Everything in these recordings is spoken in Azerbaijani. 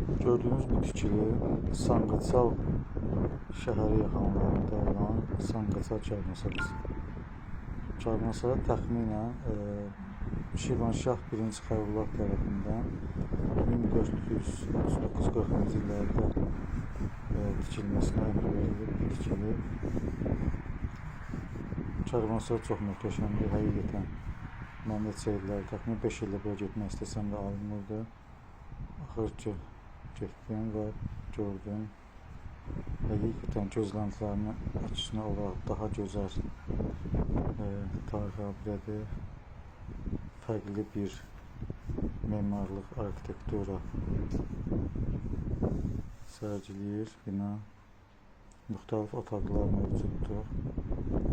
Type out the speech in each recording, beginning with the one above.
Gördüğünüz bu tikili Sanqaçal şəhəri yaxınlığında olan Sanqaçal Karmasarası. Karmasara təxminən Şirvanşah 1-ci Xəyrullah tərəfindən 1439-40-cı illərdə tikilməsinə əmr verilib bir tikili. Karvansara çox möhtəşəmdir, həqiqətən. Mən neçə illər, təxminən 5 ildə belə getmək istəsəm də alınmırdı. Axır ki, getdim və gördüm. Həqiqətən gözləntilərimin əksinə olaraq daha gözəl tarixi abidədir. Fərqli bir memarlıq, arxitektura sərgiləyir bina. Müxtəlif otaqlar mövcuddur.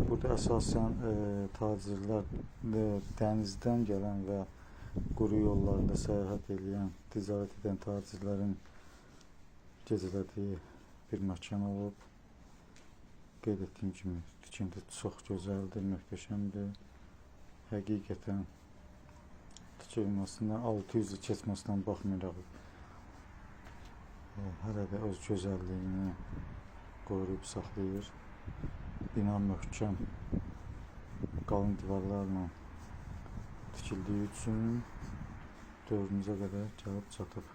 Burada əsasən tacirlər dənizdən gələn və quru yollarında səyahət edən, ticarət edən tacirlərin gecələdiyi bir məkan olub. Qeyd etdiyim kimi tikinti çox gözəldir, möhtəşəmdir. Həqiqətən tikilməsindən 600 il keçməsindən baxmayaraq hələ də öz gözəlliyini qoruyub saxlayır. Bina möhkəm qalın divarlarla tikildiyi üçün dövrümüzə qədər gəlib çatıb.